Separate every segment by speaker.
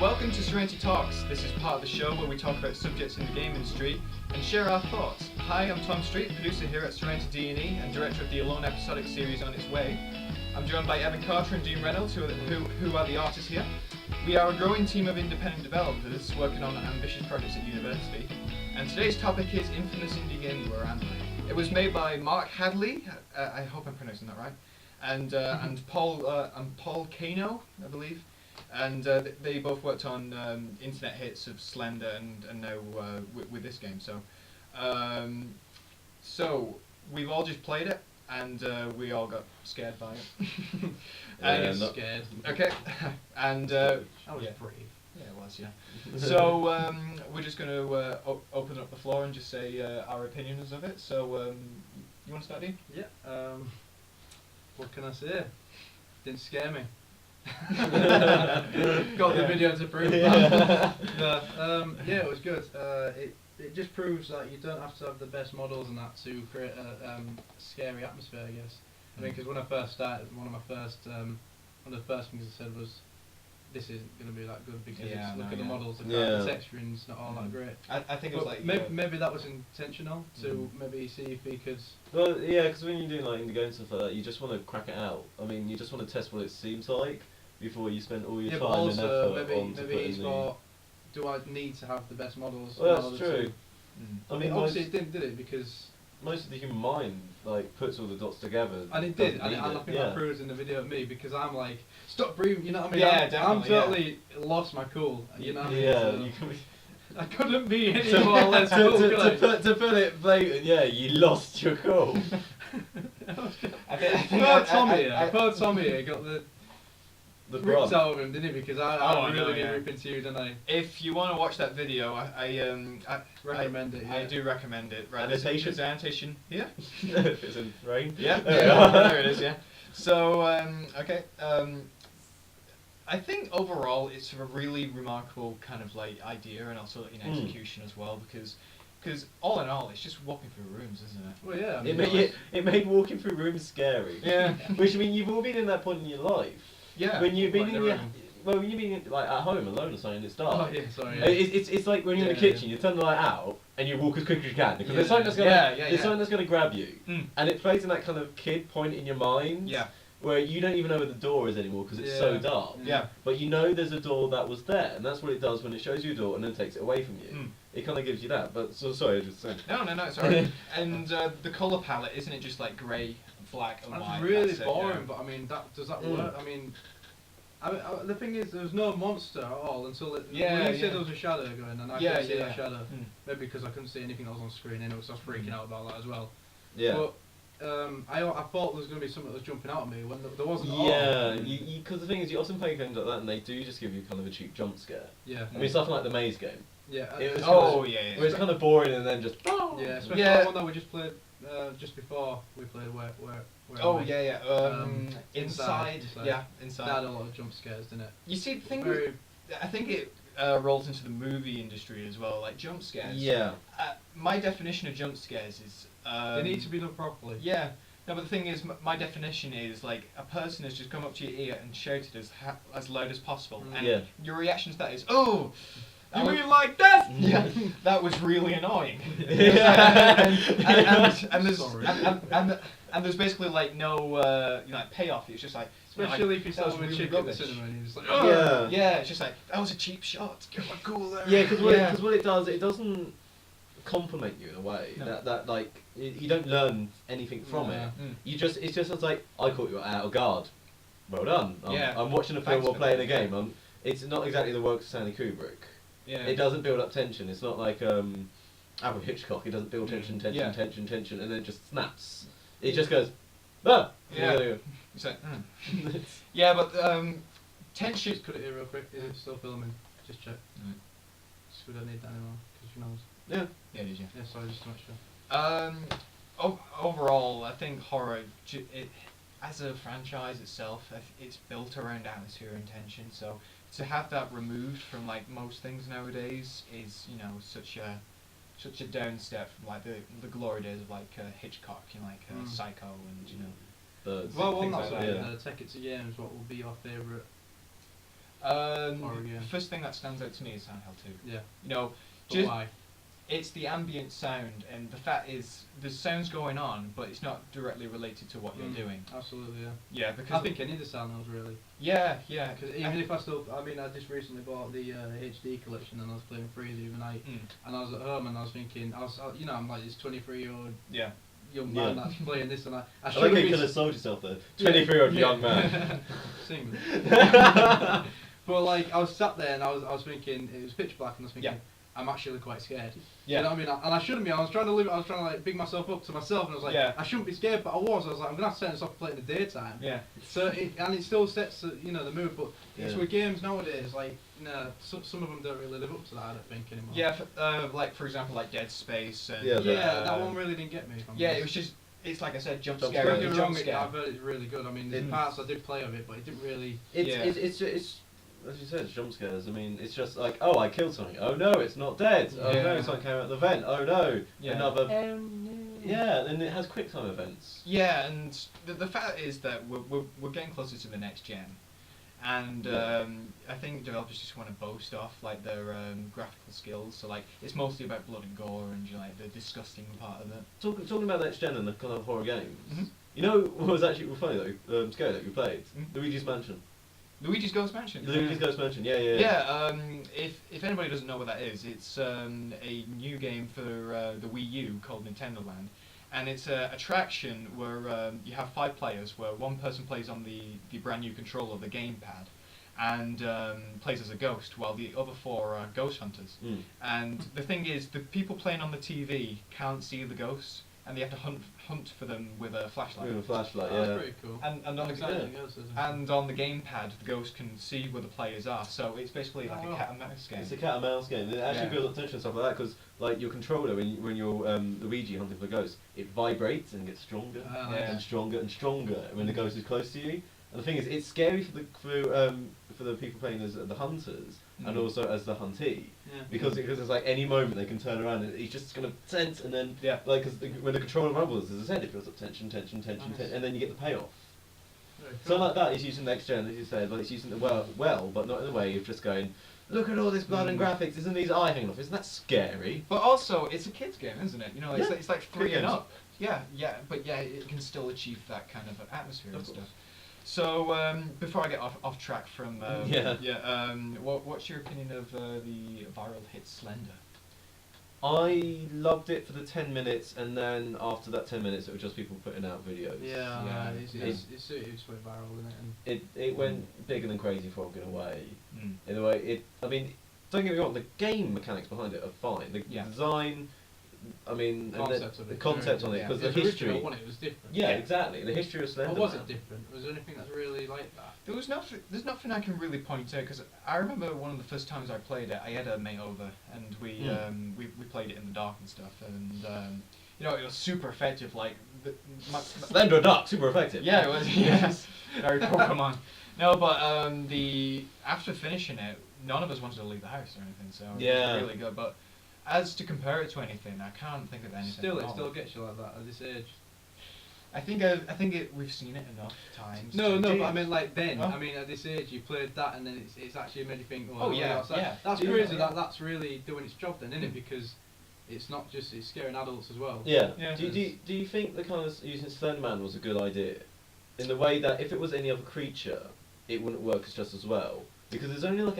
Speaker 1: Welcome to Serenity Talks. This is part of the show where we talk about subjects in the game industry and share our thoughts. Hi, I'm Tom Street, producer here at Serenity D&E and director of the Alone episodic series On Its Way. I'm joined by Evan Carter and Dean Reynolds, who are the artists here. We are a growing team of independent developers working on ambitious projects at university. And today's topic is Infamous Indie Game Where Am I? It was made by Mark Hadley, I hope I'm pronouncing that right, and Paul Kano, I believe. And they both worked on internet hits of Slender and now with this game. So we've all just played it, and we all got scared by it.
Speaker 2: Not scared.
Speaker 1: Okay, and
Speaker 2: I was
Speaker 1: yeah.
Speaker 2: brave.
Speaker 1: Yeah, it was, yeah. So we're just going to open up the floor and just say our opinions of it. So you want to start, Dean?
Speaker 2: Yeah. What can I say? Didn't scare me. Got the video to prove that. Yeah, it was good. It just proves that you don't have to have the best models and that to create a scary atmosphere, I guess. I mean, because when I first started, one of the first things I said was, this isn't going to be that good because look at the models, the texturing's not all that great.
Speaker 1: I think it was like...
Speaker 2: Maybe that was intentional, to maybe see if he could...
Speaker 3: Well, yeah, because when you're doing like indie games and stuff like that, you just want to crack it out. I mean, you just want to test what it seems like before you spend all your time and effort
Speaker 2: maybe he's thought, do I need to have the best models?
Speaker 3: Well, that's true.
Speaker 2: I mean, obviously it didn't, did it? Because
Speaker 3: most of the human mind like puts all the dots together.
Speaker 2: And it did, and I think that proves in the video of me, because I'm like, stop breathing, you know what I mean?
Speaker 1: Yeah, definitely.
Speaker 2: I'm totally lost my cool, you know what I mean?
Speaker 3: Yeah,
Speaker 2: So
Speaker 3: you can be
Speaker 2: I couldn't be any more or less cool, could I?
Speaker 3: to put it blatant, yeah, you lost your cool.
Speaker 2: Poor Tommy here got the ripped
Speaker 3: brunt.
Speaker 2: out of him, didn't he? Because I really did rip into you, didn't I?
Speaker 1: If you want to watch that video, I
Speaker 2: Recommend it, yeah.
Speaker 1: I do recommend it. Right,
Speaker 3: Annotation?
Speaker 1: there's annotation here.
Speaker 3: It's in rain.
Speaker 1: Yeah, there it is, yeah. So, okay, I think overall it's a really remarkable kind of like idea and also in execution as well, because all in all it's just walking through rooms, isn't it?
Speaker 2: Well, yeah. I
Speaker 3: It
Speaker 2: mean,
Speaker 3: it made walking through rooms scary.
Speaker 1: Yeah.
Speaker 3: Which, I mean, you've all been in that point in your life.
Speaker 1: Yeah.
Speaker 3: When you've been
Speaker 2: Like
Speaker 3: in
Speaker 2: the
Speaker 3: your...
Speaker 2: room.
Speaker 3: Well, when you've been like at home alone or something, it's dark.
Speaker 2: Oh, yeah, sorry. Yeah.
Speaker 3: It's like when you're in the kitchen, you turn the light out and you walk as quick as you can because there's something that's gonna there's something that's gonna grab you, and it plays in that kind of kid point in your mind.
Speaker 1: Yeah.
Speaker 3: Where you don't even know where the door is anymore because it's so dark.
Speaker 1: Yeah.
Speaker 3: But you know there's a door that was there, and that's what it does when it shows you a door and then takes it away from you. It kind of gives you that. But sorry, I just saying.
Speaker 1: No, it's alright. And the colour palette, isn't it just like grey, black, and white?
Speaker 2: That's really
Speaker 1: That's it,
Speaker 2: boring,
Speaker 1: yeah.
Speaker 2: but I mean, does that work? I mean, the thing is, there was no monster at all until when you said there was a shadow going, and I couldn't see that shadow. Maybe because I couldn't see anything else on screen, and so I was freaking out about that as well.
Speaker 3: Yeah.
Speaker 2: But I thought there was going to be something that was jumping out at me when there wasn't.
Speaker 3: Yeah, because the thing is, you often play games like that, and they do just give you kind of a cheap jump scare.
Speaker 2: Yeah.
Speaker 3: I mean, something like the maze game.
Speaker 2: Yeah.
Speaker 3: It was
Speaker 1: yeah.
Speaker 3: Where it's kind of boring and then just.
Speaker 2: Yeah, especially the one that we just played just before we played where
Speaker 1: Inside. Yeah, Inside.
Speaker 2: That had a lot of jump scares, didn't it?
Speaker 1: You see, the thing I think it rolls into the movie industry as well, like jump scares.
Speaker 3: Yeah.
Speaker 1: My definition of jump scares is...
Speaker 2: they need to be done properly.
Speaker 1: Yeah. No, but the thing is, my definition is like a person has just come up to your ear and shouted as loud as possible, and your reaction to that is, "Oh, you mean like that?" Yeah, that was really annoying. And there's basically like no like payoff. It's just like,
Speaker 2: especially if you saw a chick at the cinema and you're just like, oh.
Speaker 1: Yeah, it's just like, that was a cheap shot. Get my cool there.
Speaker 3: Yeah, because what it does, it doesn't compliment you in a way.
Speaker 1: No.
Speaker 3: That like you don't learn anything from it. You just it's like, I caught you out of guard. Well done. I'm watching a film or playing a game. It's not exactly the work of Stanley Kubrick.
Speaker 1: Yeah.
Speaker 3: It doesn't build up tension. It's not like Alfred Hitchcock. It doesn't build tension, and then it just snaps. It just goes, ah.
Speaker 1: Yeah. It's like, yeah, but tension.
Speaker 2: Just cut it here real quick. Is it still filming? Just check. Just we don't need that anymore because you know.
Speaker 1: Yeah, did you?
Speaker 2: Yeah, sorry, just to make sure.
Speaker 1: Overall, I think horror, as a franchise itself, it's built around atmosphere and tension. So to have that removed from like most things nowadays is, you know, such a down step from like the glory days of like Hitchcock, you know, like Psycho and you know.
Speaker 2: Well, on that side, take it to games. What will be your favourite Horror game.
Speaker 1: First thing that stands out to me is Silent Hill 2.
Speaker 2: Yeah.
Speaker 1: You know,
Speaker 2: But
Speaker 1: just
Speaker 2: why?
Speaker 1: it's the ambient sound, and the fact is there's sounds going on, but it's not directly related to what you're doing.
Speaker 2: Absolutely, yeah.
Speaker 1: Yeah, because
Speaker 2: I think any of the Silent Hills really.
Speaker 1: yeah.
Speaker 2: Because even if I just recently bought the HD collection and I was playing 3 the other night, and I was at home and I was thinking, I'm like this 23-year-old
Speaker 1: yeah.
Speaker 2: young man that's playing this, and I
Speaker 3: I
Speaker 2: should
Speaker 3: like how
Speaker 2: have
Speaker 3: you
Speaker 2: been
Speaker 3: could have sold yourself there. 23-year-old young man.
Speaker 2: Single. But like I was sat there and I was thinking it was pitch black and I was thinking I'm actually quite scared.
Speaker 1: Yeah.
Speaker 2: You know what I mean? And I shouldn't be. I was trying to like big myself up to myself and I was like I shouldn't be scared, but I was. I was like I'm gonna have to turn this off and play it in the daytime.
Speaker 1: Yeah.
Speaker 2: So it still sets the mood, but it's with games nowadays like some of them don't really live up to that. I don't think anymore.
Speaker 1: Yeah. Like for example, like Dead Space. And,
Speaker 2: that one really didn't get me. If I'm
Speaker 1: yeah,
Speaker 2: honest.
Speaker 1: it was just. It's like I said, jump
Speaker 3: Jump
Speaker 1: scare.
Speaker 3: scare.
Speaker 2: Don't get me wrong,
Speaker 1: Scare.
Speaker 2: I've heard it's really good. I mean, there's parts I did play of it, but it didn't really.
Speaker 3: It's as you said, it's jump scares. I mean, it's just like, oh, I killed something. Oh no, it's not dead. Oh no, something came out the vent. Oh no, another. Yeah, and it has quick time events.
Speaker 1: Yeah, and the fact is that we're getting closer to the next gen, and I think developers just want to boast off like their graphical skills. So like it's mostly about blood and gore and like the disgusting part of it.
Speaker 3: Talking about next gen and the kind of horror games. You know what was actually funny though? Scary that you played Luigi's Mansion.
Speaker 1: Luigi's Ghost Mansion.
Speaker 3: Luigi's Ghost Mansion, yeah.
Speaker 1: Yeah, if anybody doesn't know what that is, it's a new game for the Wii U called Nintendo Land, and it's an attraction where you have 5 players, where one person plays on the brand new controller, the gamepad, and plays as a ghost, while the other 4 are ghost hunters. And the thing is, the people playing on the TV can't see the ghosts, and they have to hunt for them with a flashlight.
Speaker 3: With a flashlight,
Speaker 2: That's pretty cool.
Speaker 1: And on the gamepad, the ghost can see where the players are. So it's basically like a cat and mouse game.
Speaker 3: It's a cat and mouse game. It actually builds up tension and stuff like that because, like, your controller when you're Luigi hunting for ghosts, it vibrates and gets stronger and stronger and stronger when the ghost is close to you. And the thing is, it's scary for the people playing as the hunters and also as the huntee because it's like any moment they can turn around and he's just gonna tense and then like when the controller rumbles, as I said, it builds up tension, and then you get the payoff. So like that is using next gen, as you said, like it's using it well, but not in a way of just going, look at all this blood and graphics, isn't these eye hanging off? Isn't that scary?
Speaker 1: But also, it's a kids game, isn't it? You know, it's like 3 and
Speaker 3: games.
Speaker 1: up. But it can still achieve that kind of atmosphere and stuff. So before I get off track from what's your opinion of the viral hit Slender?
Speaker 3: I loved it for the 10 minutes, and then after that 10 minutes, it was just people putting out videos.
Speaker 2: It's went viral, isn't it?
Speaker 3: It went bigger than Crazy Frog in a way. In a way, I mean, don't get me wrong, the game mechanics behind it are fine. The design, I mean, the concept on it, because the history.
Speaker 2: One, it was different.
Speaker 3: Yeah, exactly. The history of Slender.
Speaker 2: Or was it different? Was there anything that's really like that?
Speaker 1: There's nothing I can really point out because I remember one of the first times I played it. I had a mate over and we played it in the dark and stuff, and you know, it was super effective. Like
Speaker 3: Slender Dark, super effective.
Speaker 1: Yeah, it was. Yes, very Pokemon. No, but after finishing it, none of us wanted to leave the house or anything. So it was really good. But as to compare it to anything, I can't think of anything.
Speaker 2: Still, it still gets you like that at this age.
Speaker 1: I think we've seen it enough times.
Speaker 2: No, but I mean like then. Oh. I mean at this age, you played that, and then it's actually made you think. That's crazy. That's really doing its job then, isn't it? Because it's not just it's scaring adults as well.
Speaker 3: Yeah. Do you think the kind of using Slenderman was a good idea, in the way that if it was any other creature, it wouldn't work just as well? Because there's only like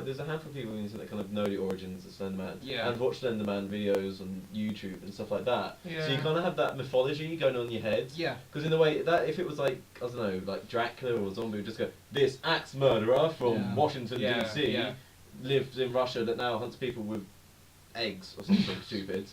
Speaker 3: there's a handful of people in that kind of know the origins of Slenderman and watch Slenderman videos on YouTube and stuff like that. Yeah. So you kind of have that mythology going on in your head.
Speaker 1: Yeah.
Speaker 3: Because in a way that if it was like I don't know like Dracula or a zombie, would just go this axe murderer from Washington D.C. lives in Russia that now hunts people with eggs or something stupid.